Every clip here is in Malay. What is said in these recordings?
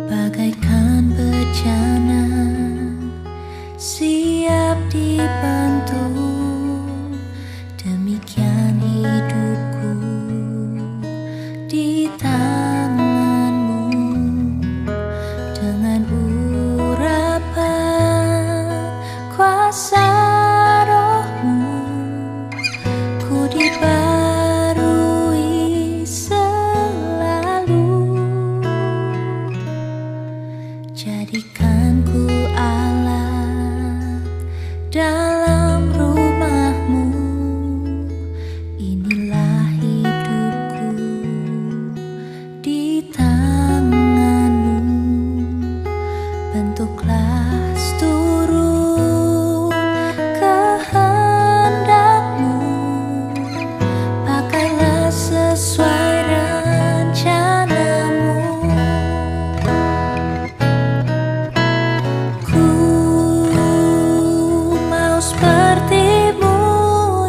Bagaikan bencana siap dibentuk, demikian hidupku di tanganmu. Dengan urapan kuasa rohmu, ku dibarui selalu. Jadikan ku alat dalam rumahmu, inilah hidupku di tanganmu. Bentuklah seturut kehendakmu, pakailah sesuai rencanamu. Ku mau seperti-Mu,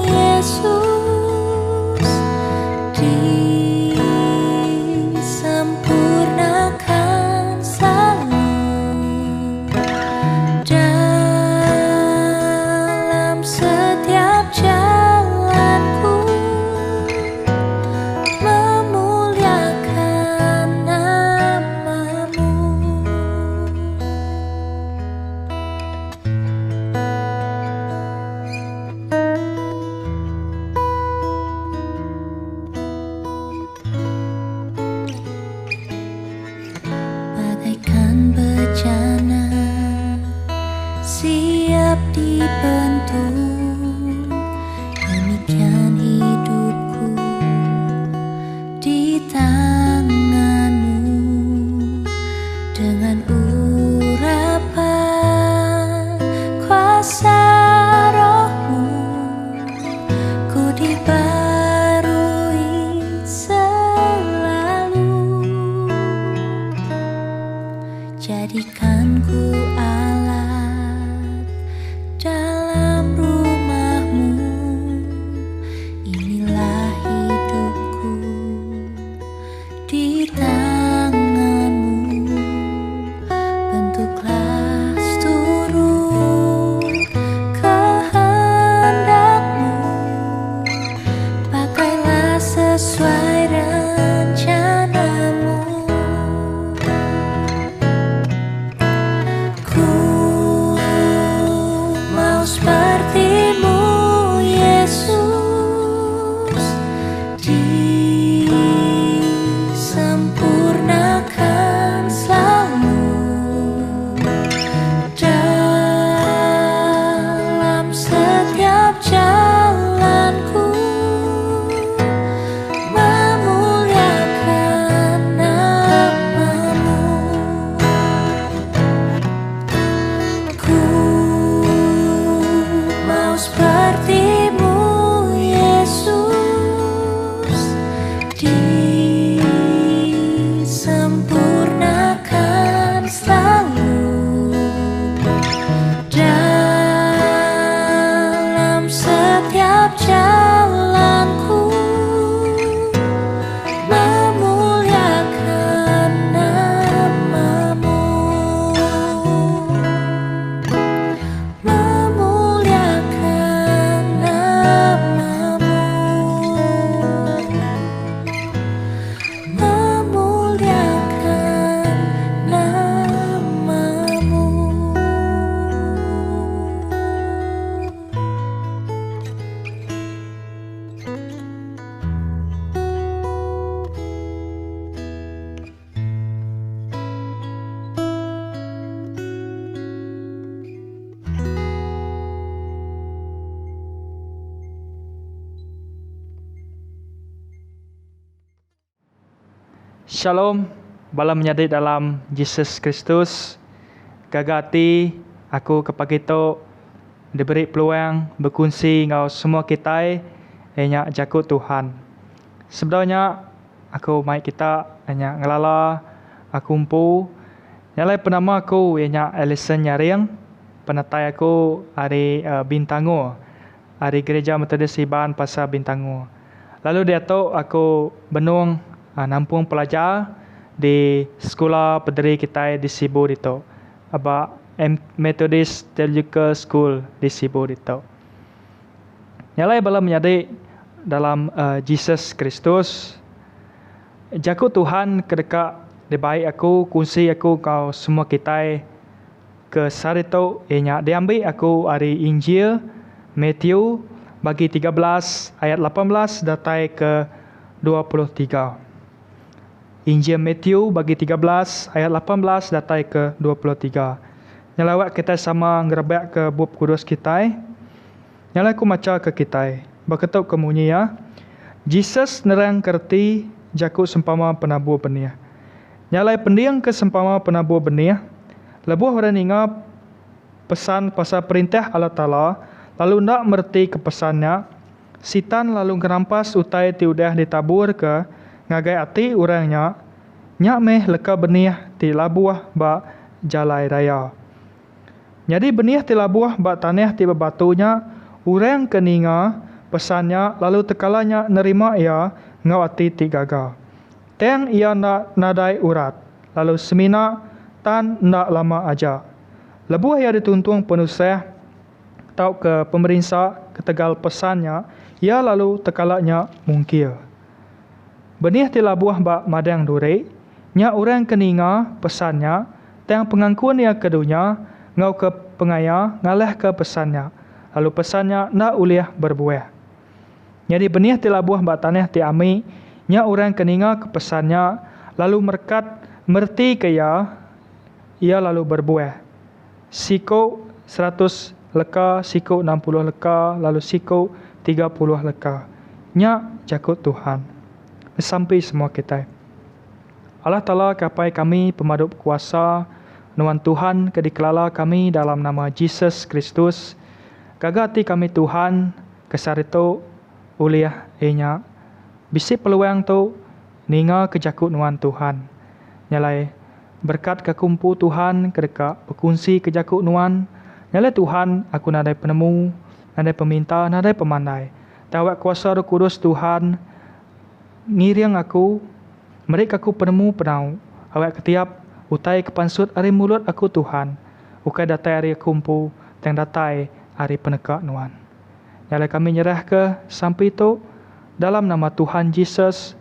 Yesus, disempurnakan selalu dalam setiap jalanku, memuliakan nama-Mu. Bagaikan bencana siap dibentuk, demikian hidupku di tanganmu. Dengan urapan kuasa rohmu, ku dibarui selalu. Jadikan ku alat dalam rumahmu, inilah hidupku di tanganmu. Bentuklah seturut kehendakmu, pakailah sesuai rencanamu. Ku mau seperti-Mu, Yesus, disempurnakan selalu dalam setiap jalanku, memuliakan nama-Mu. Ku mau seperti-Mu, Yesus, disempurnakan selalu dalam setiap jalanku, memuliakan nama-Mu. Memuliakan nama-Mu. Memuliakan nama-Mu. Shalom, bala menyadi dalam Yesus Kristus. Gagati aku kepagi tu diberi peluang berkongsi dengan semua kita yang jakut Tuhan. Sebenarnya aku mai kita hanya ngelala aku umpu. Nyalai penama aku yang Alison Nyaring, penatai aku hari Bintangu, hari Gereja Metodis Iban Pasar Bintangu. Lalu dia tu aku benung nampung pelajar di sekolah pederi kita di Sibu dito. Aba Methodist Theological School di Sibu dito. Nyalai bala menyadari dalam Jesus Kristus. Jaku Tuhan kedeka dibaik aku kunci aku kau semua kita ke sarito ianya diambil aku dari Injil Matthew bagi 13 ayat 18 datai ke 23. Injil Matthew bagi 13 ayat 18 datai ke 23. Nyalawat kita sama ngerebak ke bab kudus kita. Nyalai aku maca ke kita. Berketuk kemunyi ya. Jesus nerang kerti jaku sempama penabur benih. Nyalai pendiang ke sempama penabur benih. Lebuh orang ingat pesan pasal perintah Allah Ta'ala. Lalu nak merti ke pesannya. Sitan lalu kerampas utai tiudah ditabur ke ngagai ati orangnya nyak meh leka benih ti labuah ba jalai raya. Jadi benih ti labuah ba tanah ti bebatunya orang keninga pesannya lalu tekalanya nerima ia ngawati ti gagal. Teng ia nak nadai urat lalu semina tan nak lama aja. Lebuah ia dituntung penusah tau ke pemerintah ketegal pesannya ia lalu tekalanya mungkil. Benih ti labuah ba madang dure, nya orang keninga pesannya, tang pengangkuan ia kedunya, ngau ke pengaya, ngaleh ke pesannya. Lalu pesannya nak uliah berbuah. Jadi benih ti labuah ba tanah ti ami, nya orang keninga ke pesannya, lalu merkat merti ke ia lalu berbuah. Siko 100 leka, siko 60 leka, lalu siko 30 leka. Nya jakut Tuhan. Sampai semua kita. Allah Ta'ala kapai kami pemadup kuasa Nuan Tuhan kedikelala kami dalam nama Jesus Kristus. Gagati kami Tuhan kesarito uliah enya. Bisi peluang tu ninga kejakut Nuan Tuhan. Nyalai berkat kekumpu Tuhan kedeka berkunci kejakut Nuan. Nyalai Tuhan aku nadai penemu, nadai peminta, nadai pemandai. Tawak kuasa Roh Kudus Tuhan ngiriang aku, mereka aku penemu penau, awak ketiap utai kepansut ari mulut aku Tuhan, ukai datai ari kumpu, teng datai ari peneka Nuan. Nyalai kami nyerah ke sampai itu, dalam nama Tuhan Yesus,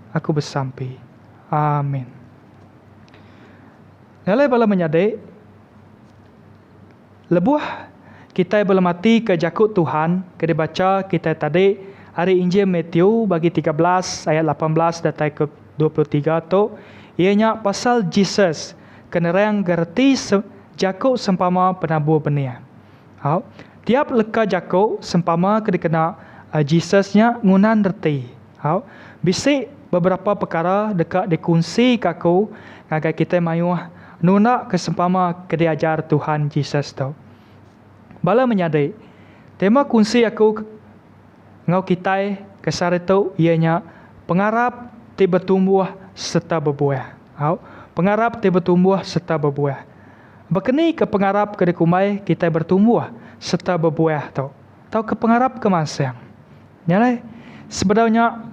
aku bersampai. Amin. Nyalai bala menyadai, lebuah kita belum mati ke jakut Tuhan, ke dibaca kita tadi, hari Injil Matthew bagi 13 ayat 18 datai ke 23 tu ianya pasal Jesus kenerang gerti jakuk sempama penabur benih. Tiap leka jakuk sempama kena Jesusnya ngunan reti. Bisi beberapa perkara dekat dikunci kaku ngagai kita mayuh nuna kesempama kediajar Tuhan Jesus tu. Bala menyadai tema kunci aku ngau kita kesarito ianya pengarap ti bertumbuh serta berbuah. Pengarap ti bertumbuh serta berbuah. Bekeni ke pengarap ke dikumai kita bertumbuh serta berbuah tau. Tau ke pengarap ke masang. Nyalai sebenarnya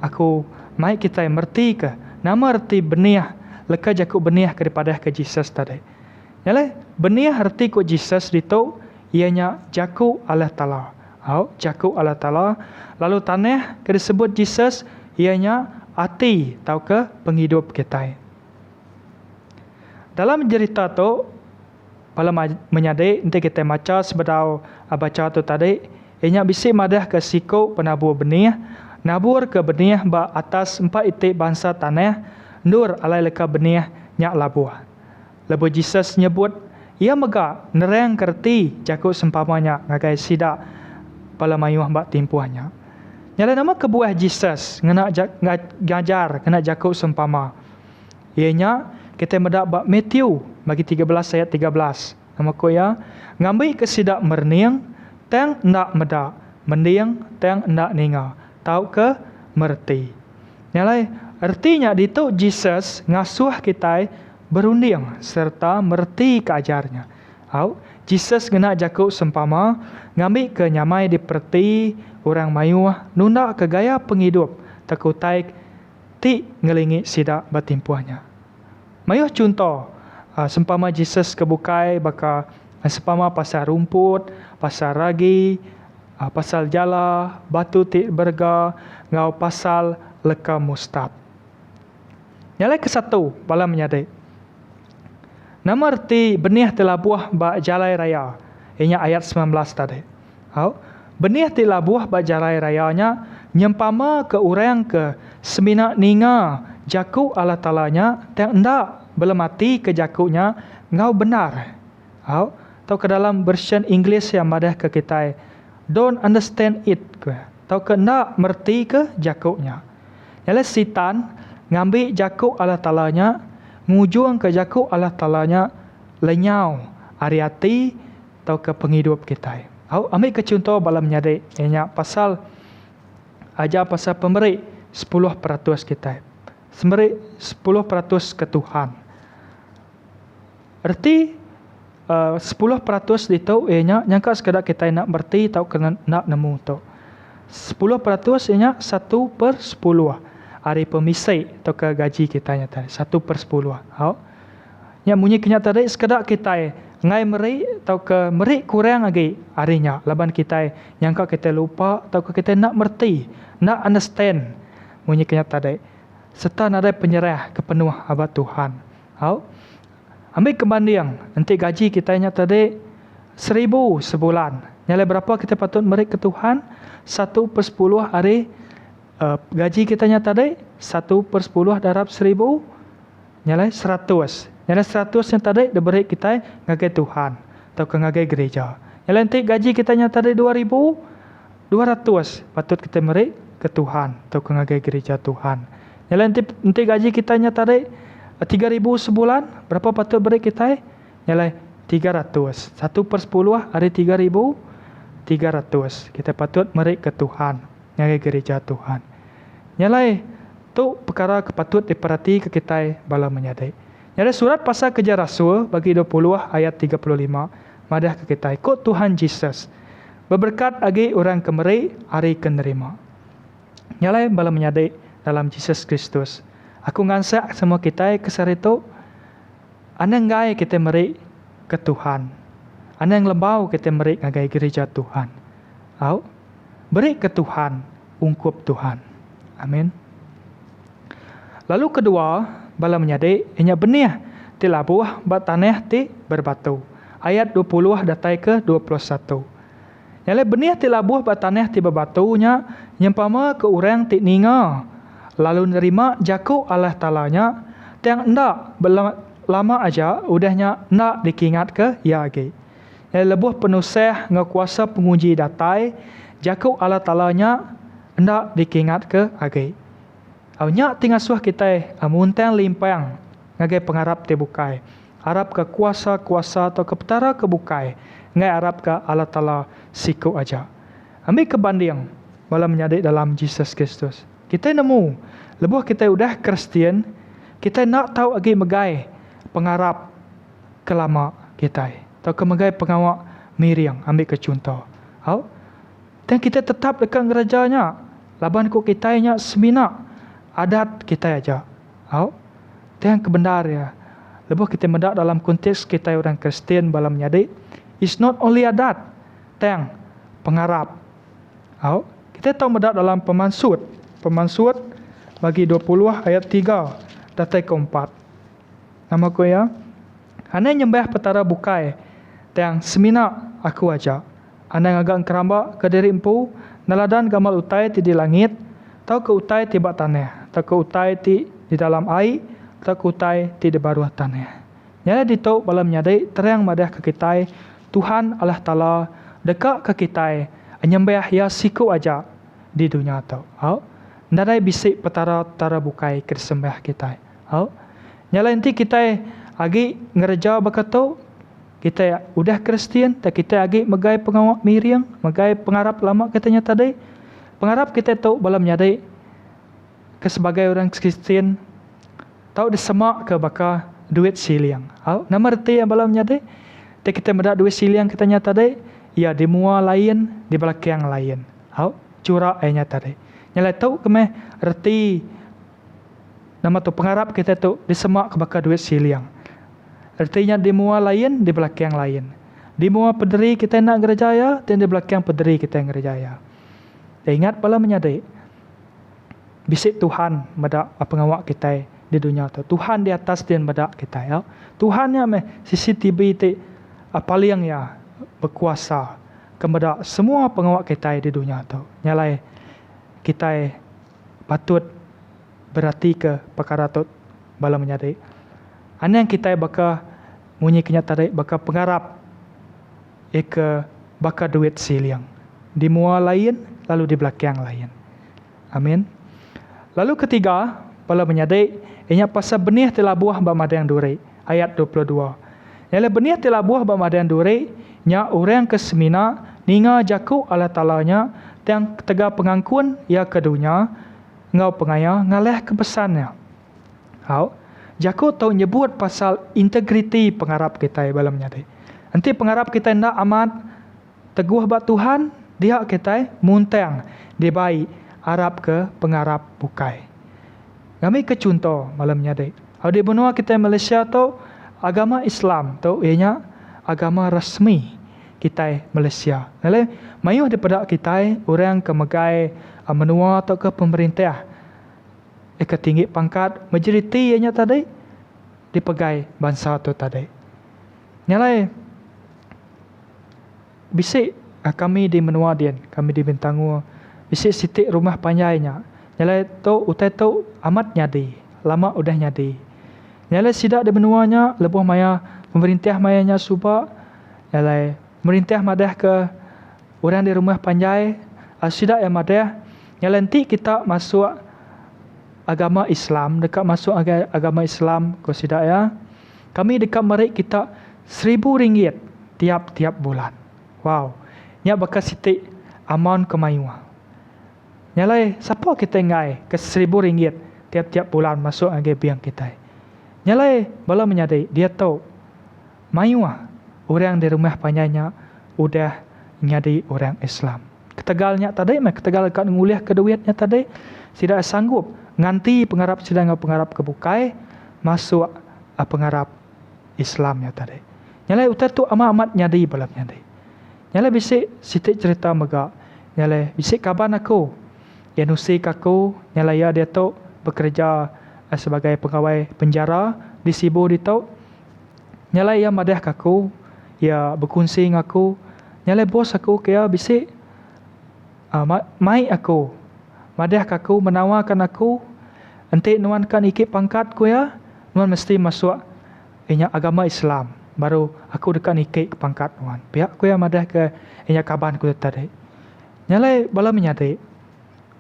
aku mai kita merti ke nama arti benih leka jakuk benih daripada ke Jesus tadi. Nyalai benih arti ku Jesus dito ianya jakuk Allah Ta'ala. Jakuk Allah Ta'ala. Lalu tanah ke disebut Jesus ianya hati tau ke penghidup kita. Dalam cerita tu pada menyadai nanti kita baca sebedau baca tu tadi ianya bisi madah ke siko penabur benih nabur ke benih ba atas 4 itik bangsa tanah nur alai leka benih nyak labuah. Lebu Jesus nyebut ia mega nerang kerti jakuk sempamanya ngagai sidak pala mayuh bak timpuhnya. Nyala nama kebuah Jesus ngena ngajar kena jakuk sempama. Ianya kita mendak bak Matthew bagi 13 ayat 13. Nama ko ya ngambil kesidak merniang tang nak medak mendiang tang nak ninga. Tau ke merti. Nyala artinya ditu Jesus ngasuh kita berunding serta merti keajarnya. Jesus kena jakuk sempama ngambil ke nyamai diperti orang mayuh nunda ke gaya penghidup takutai ti ngelingi sida batimpuanya. Mayuh contoh, sempama Jesus kebukai baka sempama pasal rumput, pasal ragi, pasal jala, batu ti berga, ngau pasal leka mustad. Nyalai ke satu, bala menyadai. Nama arti benih telah buah ba jalai raya. Ianya ayat 19 tadi. Benih telah buah ba jalai rayanya, nyempama ke orang ke semina ninga jaku Allah Ta'alanya, yang endak belum mati ke jakunya, ngau benar. Atau ke dalam version English yang madah ke kita, don't understand it ke. Atau ke endak merti ke jakunya. Ialah setan ngambil jakuk Allah Ta'alanya, ngujung ke jakuk Allah Ta'alanya, lenyau ariati atau ke penghidup kita. Ambil ke contoh balam menyadai, ianya pasal ajar pasal pemberi 10% kita. Memberi 10% ke Tuhan. Erti 10% itu ianya nyangka sekadar kita nak berti atau kena nak nemu tu. 10% ianya 1/10 hari pemisai atau ke gaji kita nyata 1/10. Yang bunyi kenyataan tadi sekadar kita ngai meri atau ke meri kurang lagi harinya laban kita nyangka kita lupa atau ke kita nak merti, nak understand bunyi kenyataan tadi. Serta ada penyerah kepenuh abad Tuhan. Ambil kebanding nanti gaji kita nyata tadi 1,000 sebulan. Nyalai berapa kita patut meri ke Tuhan? 1/10 hari gaji kita nyata tadi 1/10 darab 1,000 nyalai 100. Nyalai 100 yang tadi diberi kita ngagai Tuhan atau ke ngagai gereja. Nyalai nanti gaji kita nyata tadi 2,200 patut kita meri ke Tuhan atau ke ngagai gereja Tuhan. Nyalai nanti gaji kita nyata tadi 3,000 sebulan, berapa patut beri kita? Nyalai 300. 1/10 hari 3,300. Kita patut meri ke Tuhan, ngagai gereja Tuhan. Nyalai tu perkara kepatut diperhati ke kita bala menyadai. Nyalai surat pasal kerja Rasul bagi 20 ayat 35 madah ke kita. Ikut Tuhan Yesus. Berberkat agi orang kemeri hari kenerima. Nyalai bala menyadai dalam Yesus Kristus. Aku ngansak semua kita kesar itu. Anang ngai kita meri ke Tuhan. Anang lembau kita meri ngagai gereja Tuhan. Beri ke Tuhan, ungkup Tuhan. Amin. Lalu kedua, bala menyadai ianya benih telah buah bat tanah ti berbatu. Ayat 20 datai ke 21. Nyalai benih telah buah bat tanah ti berbatunya, nyempama ke orang ti ninga. Lalu nerima jaku Allah Ta'alanya, yang endak lama aja udahnya nak dikingat ke ya lagi. Yang lebuh penusah ngekuasa penguji datai, jaku Allah Ta'alanya endak dikingat ke lagi. Awnya tinggal suah kita muntang limpang ngagai pengharap tebukai. Harap ke kuasa-kuasa atau ke petara kebukai. Ngai harap ke Allah Ta'ala siku aja. Ambil kebanding malam menyadai dalam Yesus Kristus. Kita nemu, lebuh kita udah Kristian, kita nak tahu lagi megai pengharap kelama kita. Atau ke megai pengawak Miriam, ambil ke contoh. Dan kita tetap dekat gerejanya. Laban ku kita nya semina adat kita aja. Dan kebenar ya. Lebuh kita mendak dalam konteks kita orang Kristian balam menyadai. It's not only adat. Tang pengharap. Kita tahu mendak dalam pemansut bagi 20 ayat 3 datai ke-4. Nama ku ya. Hanya nyembah petara bukai. Tang semina aku aja. Anda ngagak keramba ke diri empu. Naladan gamal utai ti di langit. Tau ke utai ti bak tanah. Tau ke utai ti di dalam air. Tau ke utai ti di baruah tanah. Nyala ditok balam nyadai terang madah ke kita. Tuhan Allah Ta'ala dekat ke kita. Nyembah ya siku aja di dunia tau. Nadai bisik petara-tara bukai kesembah kita. Nyala nanti kita agi ngereja bakatau. Kita udah Kristian, tak kita agi megai pengawak Miriam, megai pengharap lama katanya tadi. Pengharap kita tahu balam nyadai ke sebagai orang Kristian tahu disemak ke baka duit siliang. Nama reti yang balam nyadai. Tak kita mendak duit siliang katanya tadi, ya di mua lain, di belakang lain. Curah ayatnya tadi. Nyalai tahu kemeh reti nama tu pengarap kita tu disemak ke bakal duit siliang. Artinya di mua lain, di belakang lain. Di mua pederi kita nak gerejaya, dan di belakang pederi kita yang gerejaya. Dan ingat pala menyadari, bisik Tuhan medak pengawak kita di dunia tu. Tuhan di atas dan medak kita ya. Tuhan yang CCTV ti paling ya berkuasa kepada semua pengawak kita di dunia tu. Nyalai kita patut berarti ke perkara tu bala menyadari. Ana yang kita bakal munyi kenyataan bakal pengarap ke bakal duit siliang. Di mua lain lalu di belakang lain. Amin. Lalu ketiga, bala menyadari ianya pasal benih telah buah bamadang duri ayat 22. Nyala benih telah buah bamadang duri nya orang ke semina ninga jaku Allah Ta'alanya yang tega pengangkun ya kedunya ngau pengaya ngaleh kepesannya. Hau jaku tau nyebut pasal integriti pengarap kita bala menyadari. Nanti pengarap kita ndak amat teguh bat Tuhan, dia kita muntang dibai Arab ke pengarap bukai. Kami ke contoh malam nyadai. Di benua kita Malaysia tu agama Islam tu ianya agama rasmi kita Malaysia. Jadi mayuh daripada kita orang ke megai menua atau ke pemerintah ke tinggi pangkat majoriti ianya tadi dipegai bangsa tu tadi. Nyalai bisik kami di menua dian, kami di Bintangua bisik sitik rumah panjainya. Nyalai tu utai tu amat nyadi, lama udah nyadi. Nyalai sidak di benuanya lebuh maya pemerintah mayanya subak. Nyalai merintah madah ke orang di rumah panjai, sidak yang madah. Nyalai nanti kita masuk agama Islam, dekat masuk agama Islam ko sidak ya. Kami dekat merik kita RM1,000 tiap-tiap bulan. Wow. Nya bakal sitik aman kemayuah. Nyalai siapa kita ngai ke RM1,000 tiap-tiap bulan masuk age biang kita. Nyalai bala menyadari dia tahu mayuah orang di rumah panjangnya udah nyadi orang Islam. Ketegalnya tadi ketegal kat nguliah ke duitnya tadi tidak sanggup nganti pengarap sedang pengarap kebukai masuk pengarap Islamnya tadi. Nyalai utar tu amat nyadi bala menyadari. Nyalai bisik sitik cerita mega. Nyalai bisik kaban aku. Yang nusik aku, nyalai dia tu bekerja sebagai pegawai penjara di Sibu di tu. Nyalai ia madah aku, ia berkongsi dengan aku. Nyalai bos aku kaya bisik mai aku. Madah aku menawarkan aku nanti nuan kan ikut pangkat ku ya, nuan mesti masuk agama Islam. Baru aku dekat ikut ke pangkat nuan. Pihak ku ya madah ke kaban ku tadi. Nyalai bala menyadari.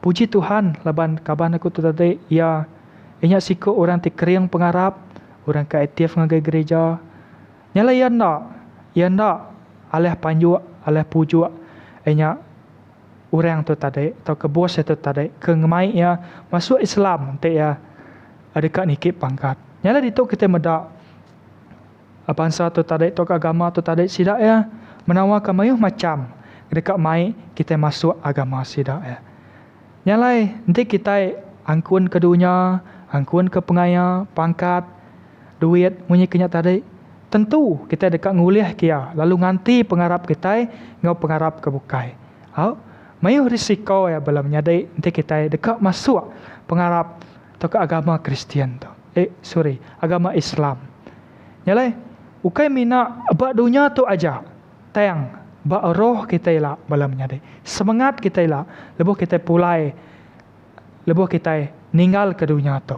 Puji Tuhan laban kaban aku tu tadi ya siku orang ti kering pengarap, orang ke aktif ngagai gereja. Nyalai ya nak aleh panju, aleh puju orang tu tadi atau ke bos itu tadi ke ngemai ya masuk Islam nanti ya dekat nikip pangkat. Nyalai itu kita medak bangsa tu tadi atau agama tu tadi sidak ya menawarkan mayuh macam dekat mai kita masuk agama sidak ya. Nyalai nanti kita angkun ke dunia, angkun ke pengaya, pangkat, duit, munyi kenyak tadi. Tentu kita dekat nguliah kia, lalu nganti pengarap kita ngau pengarap ke bukai. Mayuh risiko ya bala menyadai nanti kita dekat masuk pengarap atau ke agama Kristian tu. Agama Islam. Nyalai ukai mina ba dunia tu aja. Tayang ba roh kita ila bala menyadai. Semangat kita ila lebuh kita pulai lebuh kita ninggal ke dunia tu.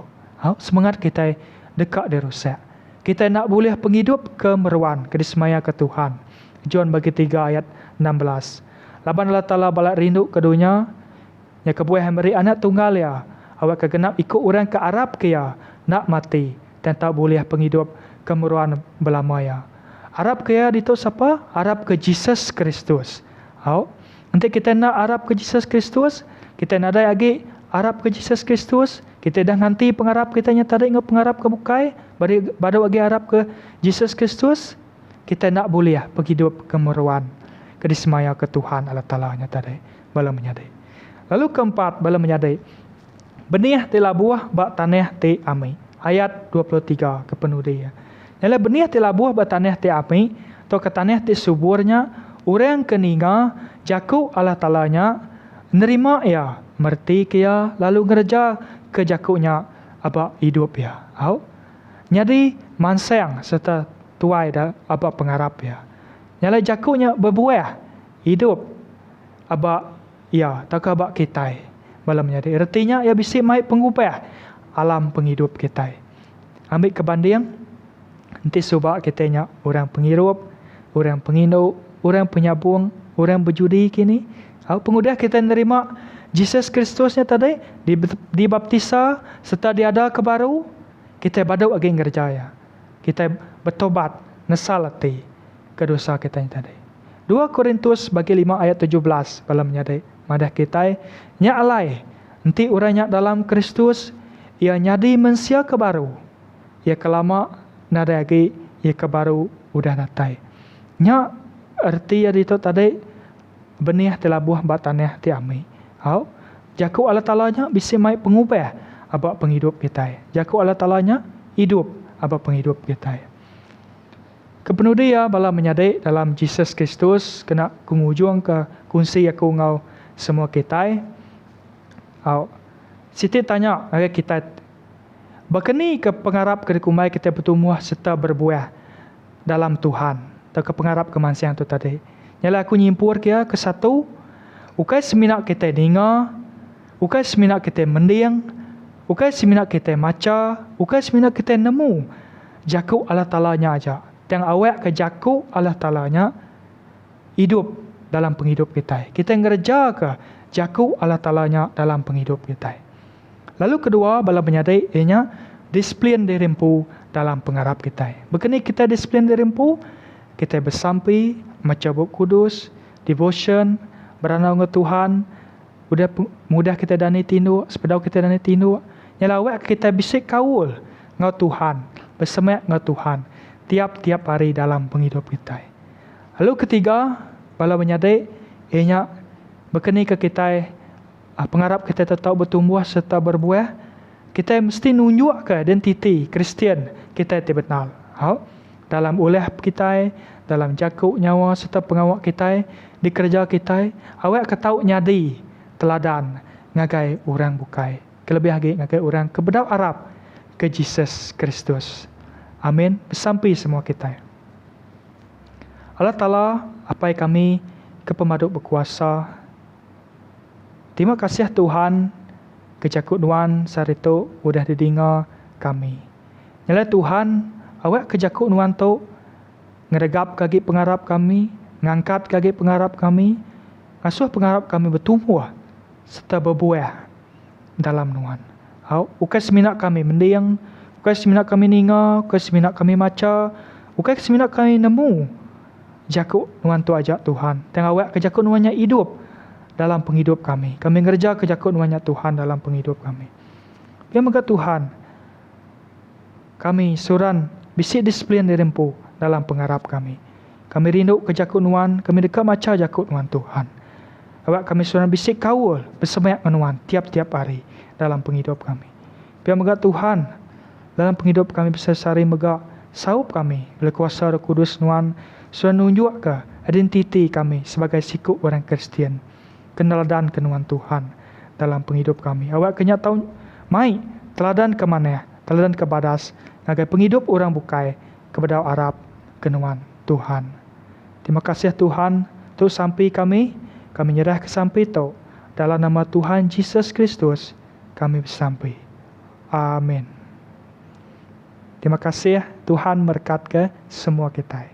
Semangat kita dekat dirusak. Kita nak boleh penghidup kemeruan kedismaya ke Tuhan. John bagi 3 ayat 16. Laban Allah Ta'ala balak rindu ke dunia, ya kebuah yang beri anak tunggal ya, awak kegenap ikut orang ke Arab ke ya, nak mati, dan tak boleh penghidup kemeruan belamaya. Arab ke ya itu siapa? Arab ke Jesus Kristus. Nanti kita nak Arab ke Jesus Kristus, kita nak ada lagi Arab ke Jesus Kristus, kita dah nanti pengarap kita nya tadi ngau pengarap ke bukai, baru lagi Arab ke Jesus Kristus, kita nak boleh penghidup kemeruan kedismaya ke Tuhan Allah Ta'ala nya tadi bala menyadai. Lalu keempat bala menyadai Benih telah buah bak tanah te ami. Ayat 23 ke penuh dia. Nyala benih telah buah bak tanah te ami, atau ke tanah te suburnya, orang keninga, jaku Allah Ta'alanya, nerima ya, merti kia, lalu ngerja ke jakunya, abak hidup ya. Jadi mansang serta tuai dah abak pengarap ya. Nyala jakunya berbuah, hidup, abak ya, tak abak kitai. Malam jadi artinya ya bisa mai pengubah alam penghidup kita. Ambil kebanding nanti subak kitanya orang penghirup, orang pengindu, orang penyabung, orang berjudi kini. Pengudah kita nerima Jesus Kristusnya tadi dibaptisa serta diada kebaru, kita badau lagi ngerjaya. Kita bertobat, nesal hati ke dosa kita tadi. 2 Korintus bagi 5 ayat 17 malam jadi madah kita nya alai nanti orangnya dalam Kristus ia nyadi mensia kebaru ia kelama nada lagi ia kebaru udah natai nya arti ya itu tadi benih telah buah batannya ti ami jaku Allah Ta'alanya bisa mai pengubah abak penghidup kita jaku Allah Ta'alanya hidup abak penghidup kita kepenuh dia bala menyadai dalam Jesus Kristus kena kungujung ke kunci aku ngau semua kita. Siti tanya agak kita bakeni ke pengarap ke kumai kita bertumbuh serta berbuah dalam Tuhan. Atau ke pengarap kemansian tu tadi. Nyala aku nyimpur kia ke satu. Ukai seminat kita dengar. Ukai seminat kita mendiang. Ukai seminat kita maca. Ukai seminat kita nemu. Jaku Allah Ta'alanya aja. Yang awak ke jaku Allah Ta'alanya hidup dalam penghidup kita. Kita ngerja ke jaku Allah Ta'alanya dalam penghidup kita. Lalu kedua, bala menyadai ianya disiplin dirimpu dalam pengarap kita. Begini kita disiplin dirimpu, kita bersampai, maca buku kudus, devotion, beranau dengan Tuhan, mudah kita dani tindu, sepedau kita dani tindu. Nyalawak kita bisik kaul dengan Tuhan, bersemak dengan Tuhan, tiap-tiap hari dalam penghidup kita. Lalu ketiga, bala menyadai ianya berkeni ke kita pengarap kita tetap bertumbuh serta berbuah, kita mesti nunjuk ke identiti Kristian kita yang benar. Dalam ulah kita, dalam jakuk nyawa serta pengawak kita, di kerja kita, awak ketau nyadi teladan ngagai orang bukai. Kelebih lagi ngagai orang kebedau Arab ke Jesus Kristus. Amin. Bersampai semua kita. Allah Ta'ala apai kami ke pemaduk berkuasa. Terima kasih Tuhan kejakut nuan sarito udah didengar kami. Nyala Tuhan awak kejakut nuan tu ngeregap kaki pengarap kami, ngangkat kaki pengarap kami, ngasuh pengarap kami bertumbuh serta berbuah dalam nuan. Ukai seminat kami mendiang, ukai seminat kami ninga, ukai seminat kami maca, ukai seminat kami nemu jakut nuan tu ajak Tuhan. Tengah awak kejakut nuannya hidup dalam penghidup kami. Kami ngerja kejakut nuannya Tuhan dalam penghidup kami. Biar moga Tuhan kami suran bisik disiplin dirempu dalam pengarap kami. Kami rindu kejakut nuan, kami dekat maca jakut nuan Tuhan. Awak kami suran bisik kaul bersemayat nuan tiap-tiap hari dalam penghidup kami. Biar moga Tuhan dalam penghidup kami bisa sari moga saup kami oleh kuasa Roh Kudus nuan sudah nunjuk ke identiti kami sebagai sikuk orang Kristian. Kenaladan kenuan Tuhan dalam penghidup kami. Awak kena tahu mai teladan ke mana? Teladan ke badas. Ngagai penghidup orang bukai kepada Arab kenuan Tuhan. Terima kasih Tuhan tu sampai kami nyerah ke sampai tu dalam nama Tuhan Jesus Kristus kami bersampai. Amin. Terima kasih Tuhan berkat ke semua kita.